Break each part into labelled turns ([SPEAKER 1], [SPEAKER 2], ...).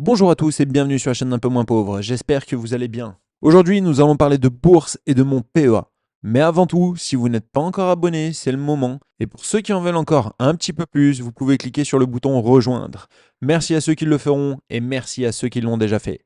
[SPEAKER 1] Bonjour à tous et bienvenue sur la chaîne d'un peu moins pauvre, j'espère que vous allez bien. Aujourd'hui nous allons parler de bourse et de mon PEA. Mais avant tout, si vous n'êtes pas encore abonné, c'est le moment. Et pour ceux qui en veulent encore un petit peu plus, vous pouvez cliquer sur le bouton rejoindre. Merci à ceux qui le feront et merci à ceux qui l'ont déjà fait.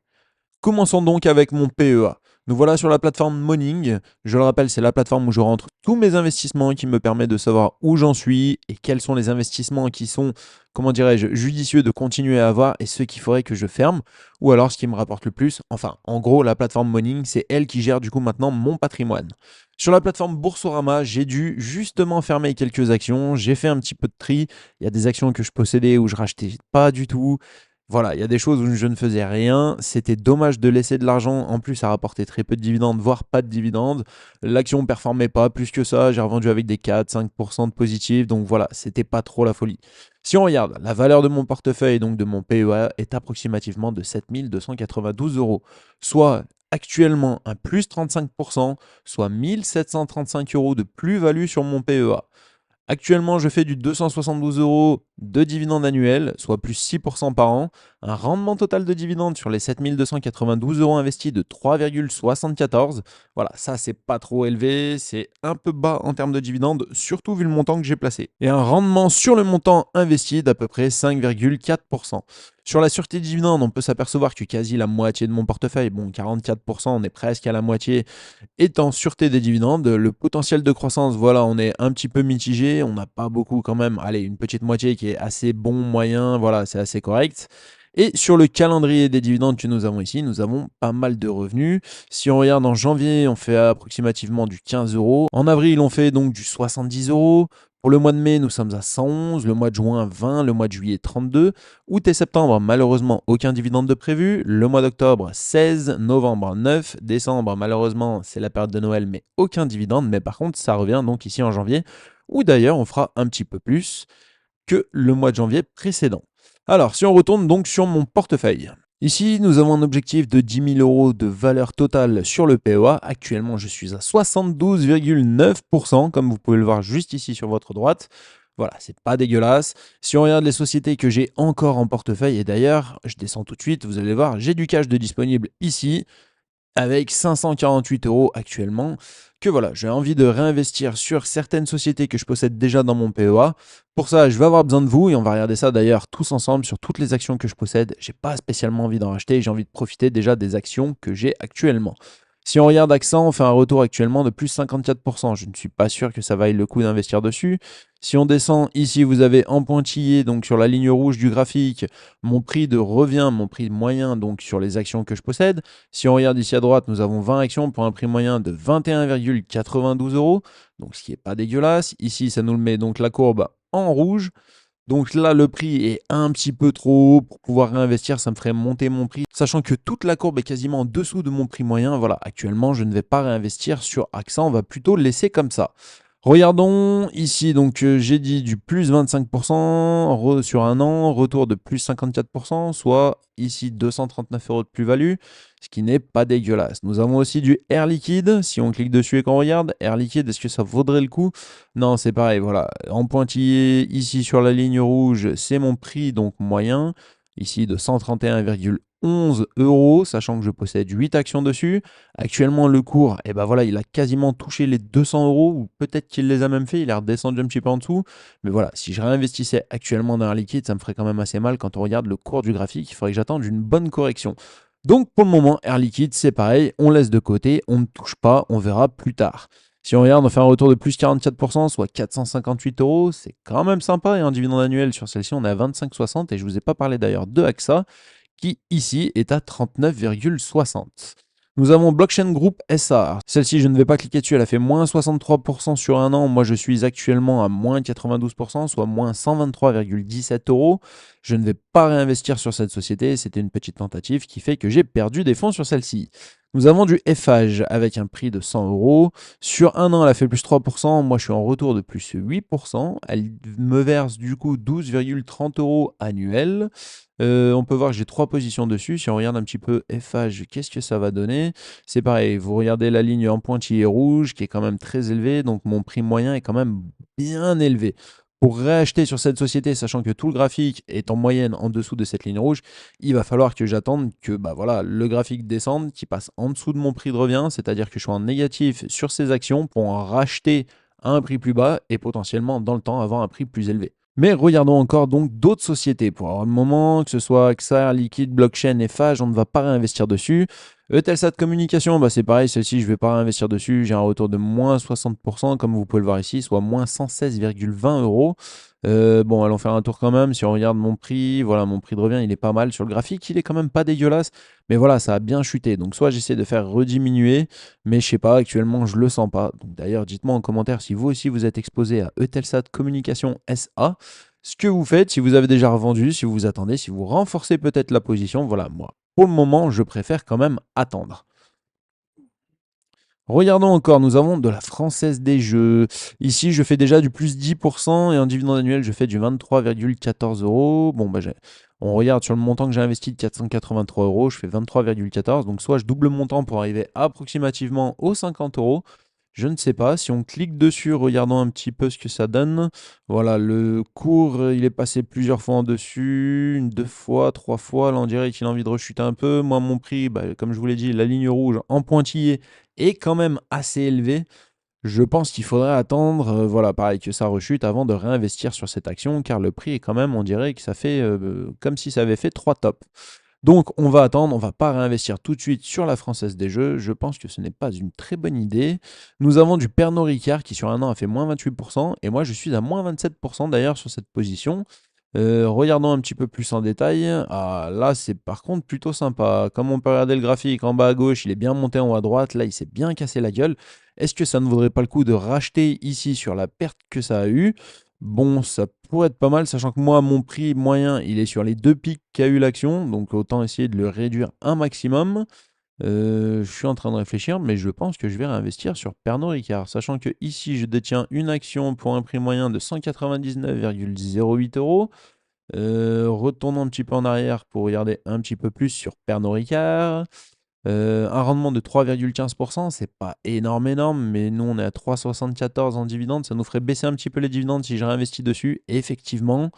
[SPEAKER 1] Commençons donc avec mon PEA. Nous voilà sur la plateforme Morning. Je le rappelle, c'est la plateforme où je rentre tous mes investissements qui me permet de savoir où j'en suis et quels sont les investissements qui sont, comment dirais-je, judicieux de continuer à avoir et ceux qu'il faudrait que je ferme ou alors ce qui me rapporte le plus. Enfin, en gros, la plateforme Morning, c'est elle qui gère du coup maintenant mon patrimoine. Sur la plateforme Boursorama, j'ai dû justement fermer quelques actions. J'ai fait un petit peu de tri. Il y a des actions que je possédais où je rachetais pas du tout. Voilà, il y a des choses où je ne faisais rien. C'était dommage de laisser de l'argent. En plus, ça rapportait très peu de dividendes, voire pas de dividendes. L'action ne performait pas plus que ça. J'ai revendu avec des 4-5% de positif. Donc voilà, c'était pas trop la folie. Si on regarde, la valeur de mon portefeuille, donc de mon PEA, est approximativement de 7 292 euros. Soit actuellement un plus 35%, soit 1735 euros de plus-value sur mon PEA. Actuellement, je fais du 272 euros de dividendes annuels, soit plus 6% par an, un rendement total de dividendes sur les 7292 euros investis de 3,74. Voilà, ça c'est pas trop élevé, c'est un peu bas en termes de dividendes, surtout vu le montant que j'ai placé. Et un rendement sur le montant investi d'à peu près 5,4%. Sur la sûreté de dividendes, on peut s'apercevoir que quasi la moitié de mon portefeuille, bon 44%, on est presque à la moitié, est en sûreté des dividendes. Le potentiel de croissance, voilà, on est un petit peu mitigé. On n'a pas beaucoup quand même. Allez, une petite moitié qui est assez bon, moyen. Voilà, c'est assez correct. Et sur le calendrier des dividendes que nous avons ici, nous avons pas mal de revenus. Si on regarde en janvier, on fait approximativement du 15 euros. En avril, on fait donc du 70 euros. Pour le mois de mai, nous sommes à 111, le mois de juin 20, le mois de juillet 32, août et septembre, malheureusement, aucun dividende de prévu, le mois d'octobre 16, novembre 9, décembre, malheureusement, c'est la période de Noël, mais aucun dividende, mais par contre, ça revient donc ici en janvier, où d'ailleurs, on fera un petit peu plus que le mois de janvier précédent. Alors, si on retourne donc sur mon portefeuille. Ici, nous avons un objectif de 10 000 euros de valeur totale sur le PEA. Actuellement, je suis à 72,9%, comme vous pouvez le voir juste ici sur votre droite. Voilà, c'est pas dégueulasse. Si on regarde les sociétés que j'ai encore en portefeuille, et d'ailleurs, je descends tout de suite, vous allez voir, j'ai du cash de disponible ici avec 548 euros actuellement, que voilà, j'ai envie de réinvestir sur certaines sociétés que je possède déjà dans mon PEA. Pour ça, je vais avoir besoin de vous et on va regarder ça d'ailleurs tous ensemble sur toutes les actions que je possède. J'ai pas spécialement envie d'en racheter, j'ai envie de profiter déjà des actions que j'ai actuellement. Si on regarde AXA, on fait un retour actuellement de plus 54%. Je ne suis pas sûr que ça vaille le coup d'investir dessus. Si on descend ici, vous avez en pointillé, donc sur la ligne rouge du graphique, mon prix de revient, mon prix moyen donc sur les actions que je possède. Si on regarde ici à droite, nous avons 20 actions pour un prix moyen de 21,92 euros, donc ce qui n'est pas dégueulasse. Ici, ça nous le met donc la courbe en rouge. Donc là, le prix est un petit peu trop haut pour pouvoir réinvestir, ça me ferait monter mon prix. Sachant que toute la courbe est quasiment en dessous de mon prix moyen, voilà, actuellement, je ne vais pas réinvestir sur AXA, on va plutôt le laisser comme ça. Regardons ici, donc j'ai dit du plus 25% sur un an, retour de plus 54%, soit ici 239 euros de plus-value, ce qui n'est pas dégueulasse. Nous avons aussi du Air Liquide, si on clique dessus et qu'on regarde, Air Liquide, est-ce que ça vaudrait le coup? Non, c'est pareil, voilà, en pointillé ici sur la ligne rouge, c'est mon prix donc moyen, ici de 131,11 euros, sachant que je possède 8 actions dessus. Actuellement, le cours, eh ben voilà, il a quasiment touché les 200 euros, ou peut-être qu'il les a même fait, il est redescendu un petit peu en dessous. Mais voilà, si je réinvestissais actuellement dans un liquide, ça me ferait quand même assez mal quand on regarde le cours du graphique. Il faudrait que j'attende une bonne correction. Donc pour le moment, Air Liquide, c'est pareil, on laisse de côté, on ne touche pas, on verra plus tard. Si on regarde, on fait un retour de plus 44%, soit 458 euros, c'est quand même sympa. Et un dividende annuel sur celle-ci, on est à 25,60. Et je ne vous ai pas parlé d'ailleurs de AXA, qui ici est à 39,60. Nous avons Blockchain Group SA. Celle-ci, je ne vais pas cliquer dessus, elle a fait moins 63% sur un an. Moi, je suis actuellement à moins 92%, soit moins 123,17 euros. Je ne vais pas réinvestir sur cette société. C'était une petite tentative qui fait que j'ai perdu des fonds sur celle-ci. Nous avons du FH avec un prix de 100 euros. Sur un an, elle a fait plus 3%. Moi, je suis en retour de plus 8%. Elle me verse du coup 12,30 euros annuels. On peut voir que j'ai 3 positions dessus. Si on regarde un petit peu FH, qu'est-ce que ça va donner? C'est pareil, vous regardez la ligne en pointillé rouge qui est quand même très élevée, donc mon prix moyen est quand même bien élevé. Pour réacheter sur cette société, sachant que tout le graphique est en moyenne en dessous de cette ligne rouge, il va falloir que j'attende que bah voilà, le graphique descende, qu'il passe en dessous de mon prix de revient, c'est-à-dire que je sois en négatif sur ces actions pour en racheter à un prix plus bas et potentiellement dans le temps avoir un prix plus élevé. Mais regardons encore donc d'autres sociétés. Pour un moment, que ce soit XR, Liquid, Blockchain et Phage, on ne va pas réinvestir dessus. Eutelsat Communication, bah c'est pareil, celle-ci, je ne vais pas réinvestir dessus. J'ai un retour de moins 60%, comme vous pouvez le voir ici, soit moins 116,20 euros. Bon, allons faire un tour quand même. Si on regarde mon prix, voilà, mon prix de revient, il est pas mal. Sur le graphique, il est quand même pas dégueulasse. Mais voilà, ça a bien chuté. Donc, soit j'essaie de faire rediminuer, mais je sais pas, actuellement, je le sens pas. Donc, d'ailleurs, dites-moi en commentaire si vous aussi vous êtes exposé à Eutelsat Communication SA. Ce que vous faites, si vous avez déjà revendu, si vous vous attendez, si vous renforcez peut-être la position. Voilà, moi, pour le moment, je préfère quand même attendre. Regardons encore, nous avons de la Française des Jeux. Ici, je fais déjà du plus 10% et en dividende annuel, je fais du 23,14 euros. Bon, bah, on regarde sur le montant que j'ai investi de 483 euros, je fais 23,14. Donc, soit je double mon montant pour arriver approximativement aux 50 euros. Je ne sais pas. Si on clique dessus, regardons un petit peu ce que ça donne. Voilà, le cours, il est passé plusieurs fois en dessus, une, deux fois, trois fois. Là, on dirait qu'il a envie de rechuter un peu. Moi, mon prix, bah, comme je vous l'ai dit, la ligne rouge en pointillé est quand même assez élevé. Je pense qu'il faudrait attendre, voilà, pareil, que ça rechute avant de réinvestir sur cette action, car le prix est quand même, on dirait que ça fait comme si ça avait fait 3 tops. Donc on va attendre, on ne va pas réinvestir tout de suite sur la Française des Jeux. Je pense que ce n'est pas une très bonne idée. Nous avons du Pernod Ricard qui sur un an a fait moins 28%, et moi je suis à moins 27% d'ailleurs sur cette position. Regardons un petit peu plus en détail. Ah, là, c'est par contre plutôt sympa. Comme on peut regarder le graphique en bas à gauche, il est bien monté en haut à droite. Là, il s'est bien cassé la gueule. Est-ce que ça ne vaudrait pas le coup de racheter ici sur la perte que ça a eu? Bon, ça pourrait être pas mal, sachant que moi, mon prix moyen, il est sur les deux pics qu'a eu l'action. Donc, autant essayer de le réduire un maximum. Je suis en train de réfléchir, mais je pense que je vais réinvestir sur Pernod Ricard, sachant que ici, je détiens une action pour un prix moyen de 199,08 euros. Retournons un petit peu en arrière pour regarder un petit peu plus sur Pernod Ricard. Un rendement de 3,15%, c'est pas énorme, mais nous on est à 3,74 en dividendes, ça nous ferait baisser un petit peu les dividendes si je réinvestis dessus, effectivement.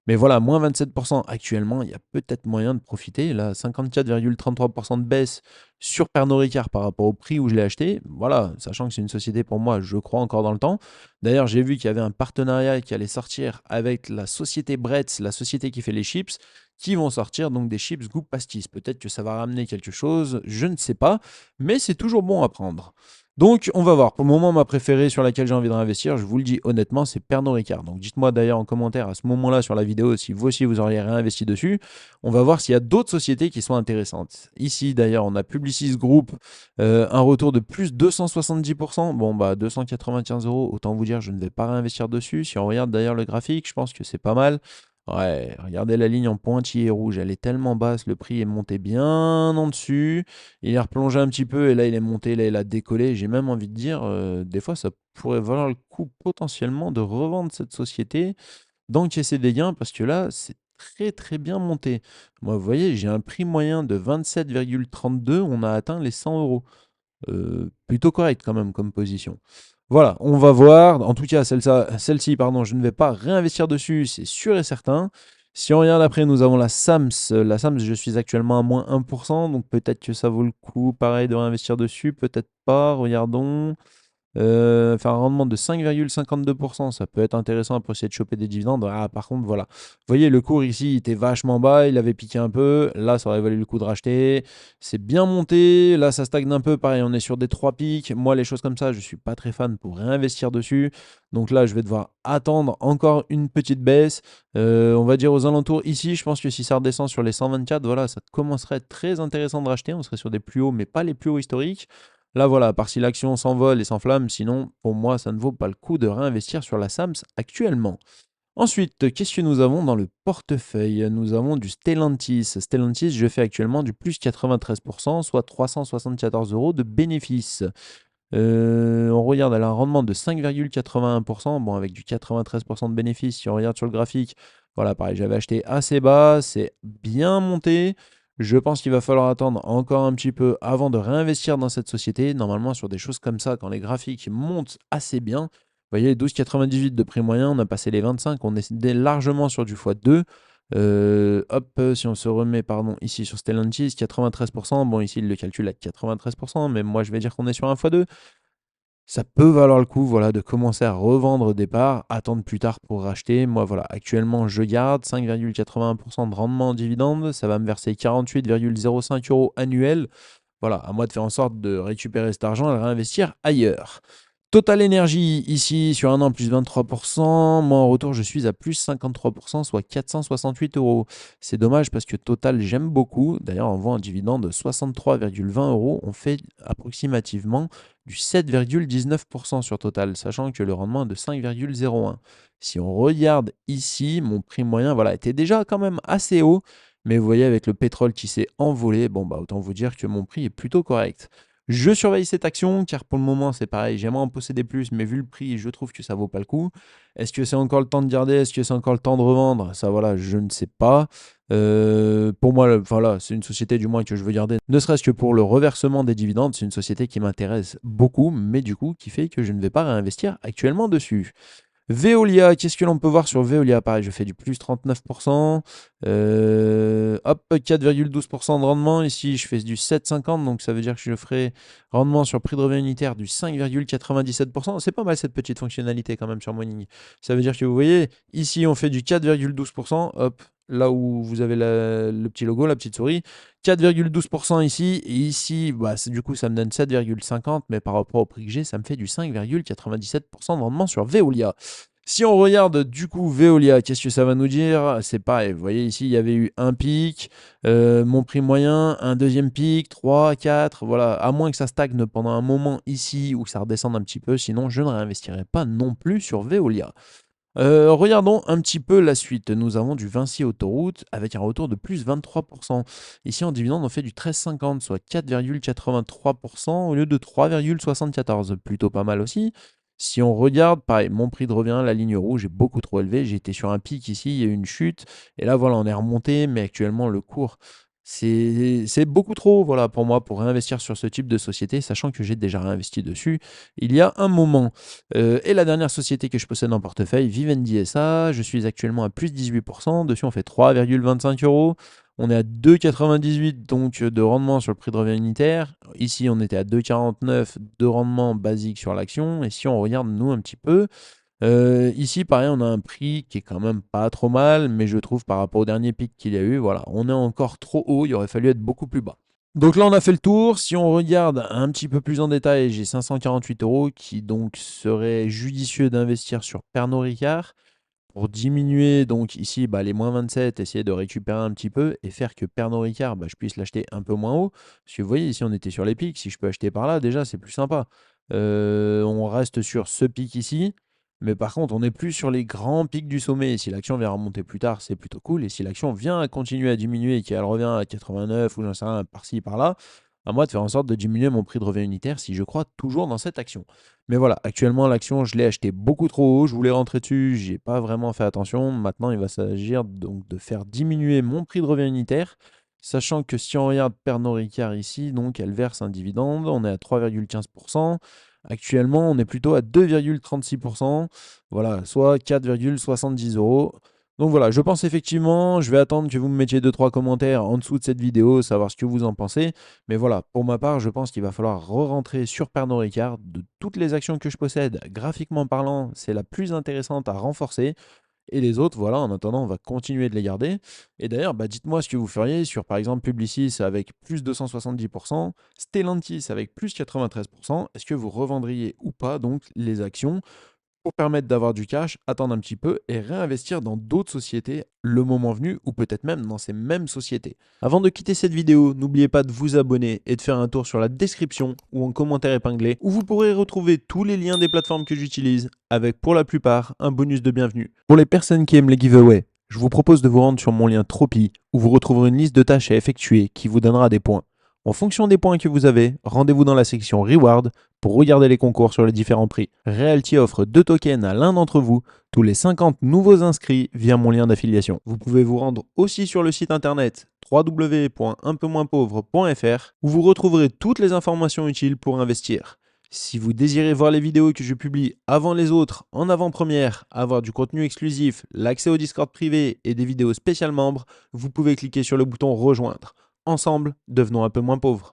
[SPEAKER 1] Mais voilà, moins 27% actuellement, il y a peut-être moyen de profiter. Là, 54,33% de baisse sur Pernod Ricard par rapport au prix où je l'ai acheté. Voilà, sachant que c'est une société pour moi, je crois encore dans le temps. D'ailleurs, j'ai vu qu'il y avait un partenariat qui allait sortir avec la société Bretz, la société qui fait les chips, qui vont sortir donc des chips goût pastis. Peut-être que ça va ramener quelque chose, je ne sais pas, mais c'est toujours bon à prendre. Donc, on va voir. Pour le moment, ma préférée sur laquelle j'ai envie de réinvestir, je vous le dis honnêtement, c'est Pernod Ricard. Donc, dites-moi d'ailleurs en commentaire à ce moment-là sur la vidéo si vous aussi vous auriez réinvesti dessus. On va voir s'il y a d'autres sociétés qui sont intéressantes. Ici, d'ailleurs, on a Publicis Group, un retour de plus 270%. Bon, bah, 295 euros. Autant vous dire, je ne vais pas réinvestir dessus. Si on regarde d'ailleurs le graphique, je pense que c'est pas mal. Ouais, regardez la ligne en pointillé rouge, elle est tellement basse, le prix est monté bien en dessus. Il est replongé un petit peu et là il est monté, là il a décollé. J'ai même envie de dire, des fois ça pourrait valoir le coup potentiellement de revendre cette société, d'encaisser des gains parce que là c'est très très bien monté. Moi vous voyez, j'ai un prix moyen de 27,32, on a atteint les 100 euros. Plutôt correct quand même comme position. Voilà, on va voir. En tout cas, celle-ci, pardon, je ne vais pas réinvestir dessus, c'est sûr et certain. Si on regarde après, nous avons la SAMS. La SAMS, je suis actuellement à moins 1%, donc peut-être que ça vaut le coup, pareil, de réinvestir dessus, peut-être pas. Regardons. Faire un rendement de 5,52%, ça peut être intéressant pour essayer de choper des dividendes. Ah, par contre, voilà. Vous voyez, le cours ici, il était vachement bas, il avait piqué un peu. Là, ça aurait valu le coup de racheter. C'est bien monté. Là, ça stagne un peu. Pareil, on est sur des 3 pics. Moi, les choses comme ça, je ne suis pas très fan pour réinvestir dessus. Donc là, je vais devoir attendre encore une petite baisse. On va dire aux alentours ici, je pense que si ça redescend sur les 124, voilà, ça commencerait à être très intéressant de racheter. On serait sur des plus hauts, mais pas les plus hauts historiques. Là, voilà, à part si l'action s'envole et s'enflamme, sinon, pour moi, ça ne vaut pas le coup de réinvestir sur la SAMS actuellement. Ensuite, qu'est-ce que nous avons dans le portefeuille? Nous avons du Stellantis. Stellantis, je fais actuellement du plus 93%, soit 374 euros de bénéfices. On regarde, elle a un rendement de 5,81%, bon, avec du 93% de bénéfices. Si on regarde sur le graphique, voilà, pareil, j'avais acheté assez bas, c'est bien monté. Je pense qu'il va falloir attendre encore un petit peu avant de réinvestir dans cette société. Normalement, sur des choses comme ça, quand les graphiques montent assez bien, voyez, 12,98 de prix moyen, on a passé les 25, on est largement sur du x2. Hop, si on se remet pardon, ici sur Stellantis, 93%. Bon, ici, il le calcule à 93%, mais moi, je vais dire qu'on est sur un x2. Ça peut valoir le coup, voilà, de commencer à revendre au départ, attendre plus tard pour racheter. Moi, voilà, actuellement, je garde 5,81% de rendement en dividende. Ça va me verser 48,05 euros annuels. Voilà, à moi de faire en sorte de récupérer cet argent et le réinvestir ailleurs. Total Energy, ici, sur un an, plus 23%. Moi, en retour, je suis à plus 53%, soit 468 euros. C'est dommage parce que Total, j'aime beaucoup. D'ailleurs, on voit un dividende de 63,20 euros. On fait approximativement du 7,19% sur Total, sachant que le rendement est de 5,01. Si on regarde ici, mon prix moyen voilà, était déjà quand même assez haut. Mais vous voyez, avec le pétrole qui s'est envolé, bon, bah, autant vous dire que mon prix est plutôt correct. Je surveille cette action car pour le moment c'est pareil, j'aimerais en posséder plus, mais vu le prix, je trouve que ça vaut pas le coup. Est-ce que c'est encore le temps de garder? Est-ce que c'est encore le temps de revendre? Ça voilà, je ne sais pas. Pour moi, voilà, c'est une société du moins que je veux garder, ne serait-ce que pour le reversement des dividendes. C'est une société qui m'intéresse beaucoup, mais du coup qui fait que je ne vais pas réinvestir actuellement dessus. Veolia, qu'est-ce que l'on peut voir sur Veolia? Pareil, je fais du plus 39%. Hop, 4,12% de rendement. Ici, je fais du 7,50, donc ça veut dire que je ferai rendement sur prix de revient unitaire du 5,97%. C'est pas mal cette petite fonctionnalité quand même sur Morning. Ça veut dire que vous voyez, ici, on fait du 4,12%. Hop, là où vous avez le petit logo, la petite souris. 4,12% ici, et ici, bah, du coup, ça me donne 7,50, mais par rapport au prix que j'ai, ça me fait du 5,97% de rendement sur Veolia. Si on regarde du coup Veolia, qu'est-ce que ça va nous dire? C'est pareil, vous voyez ici, il y avait eu un pic, mon prix moyen, un deuxième pic, 3, 4, voilà, à moins que ça stagne pendant un moment ici ou que ça redescende un petit peu, sinon je ne réinvestirai pas non plus sur Veolia. Regardons un petit peu la suite. Nous avons du Vinci Autoroute avec un retour de plus 23%. Ici, en dividende, on fait du 13,50, soit 4,83% au lieu de 3,74. Plutôt pas mal aussi. Si on regarde, pareil, mon prix de revient, la ligne rouge est beaucoup trop élevé. J'ai été sur un pic ici, il y a eu une chute. Et là, voilà, on est remonté, mais actuellement, le cours, c'est beaucoup trop voilà, pour moi pour réinvestir sur ce type de société, sachant que j'ai déjà réinvesti dessus il y a un moment. Et la dernière société que je possède en portefeuille, Vivendi SA, je suis actuellement à plus 18%. Dessus, on fait 3,25 euros. On est à 2,98 donc de rendement sur le prix de revient unitaire. Ici, on était à 2,49 de rendement basique sur l'action. Et si on regarde, nous, un petit peu, ici, pareil, on a un prix qui est quand même pas trop mal, mais je trouve par rapport au dernier pic qu'il y a eu, voilà, on est encore trop haut. Il aurait fallu être beaucoup plus bas. Donc là, on a fait le tour. Si on regarde un petit peu plus en détail, j'ai 548 euros qui donc serait judicieux d'investir sur Pernod Ricard pour diminuer donc ici bah, les moins 27, essayer de récupérer un petit peu et faire que Pernod Ricard, bah, je puisse l'acheter un peu moins haut. Parce que vous voyez, ici on était sur les pics, si je peux acheter par là, déjà c'est plus sympa. On reste sur ce pic ici, mais par contre on n'est plus sur les grands pics du sommet. Et si l'action vient remonter plus tard, c'est plutôt cool. Et si l'action vient à continuer à diminuer et qu'elle revient à 89 ou j'en sais rien, par-ci, par-là, à moi de faire en sorte de diminuer mon prix de revient unitaire si je crois toujours dans cette action. Mais voilà, actuellement, l'action, je l'ai acheté beaucoup trop haut. Je voulais rentrer dessus, j'ai pas vraiment fait attention. Maintenant, il va s'agir donc de faire diminuer mon prix de revient unitaire. Sachant que si on regarde Pernod Ricard ici, donc elle verse un dividende, on est à 3,15%. Actuellement, on est plutôt à 2,36%. Voilà, soit 4,70 euros. Donc voilà, je pense effectivement, je vais attendre que vous me mettiez 2-3 commentaires en dessous de cette vidéo, savoir ce que vous en pensez. Mais voilà, pour ma part, je pense qu'il va falloir re-rentrer sur Pernod Ricard. De toutes les actions que je possède, graphiquement parlant, c'est la plus intéressante à renforcer. Et les autres, voilà, en attendant, on va continuer de les garder. Et d'ailleurs, bah, dites-moi ce que vous feriez sur, par exemple, Publicis avec plus 270%, Stellantis avec plus 93%. Est-ce que vous revendriez ou pas donc les actions pour permettre d'avoir du cash, attendre un petit peu et réinvestir dans d'autres sociétés le moment venu ou peut-être même dans ces mêmes sociétés. Avant de quitter cette vidéo, n'oubliez pas de vous abonner et de faire un tour sur la description ou en commentaire épinglé où vous pourrez retrouver tous les liens des plateformes que j'utilise avec pour la plupart un bonus de bienvenue. Pour les personnes qui aiment les giveaways, je vous propose de vous rendre sur mon lien Tropi où vous retrouverez une liste de tâches à effectuer qui vous donnera des points. En fonction des points que vous avez, rendez-vous dans la section Reward pour regarder les concours sur les différents prix. Realty offre 2 tokens à l'un d'entre vous tous les 50 nouveaux inscrits via mon lien d'affiliation. Vous pouvez vous rendre aussi sur le site internet www.unpeumoinspauvre.fr où vous retrouverez toutes les informations utiles pour investir. Si vous désirez voir les vidéos que je publie avant les autres, en avant-première, avoir du contenu exclusif, l'accès au Discord privé et des vidéos spéciales membres, vous pouvez cliquer sur le bouton rejoindre. Ensemble, devenons un peu moins pauvres.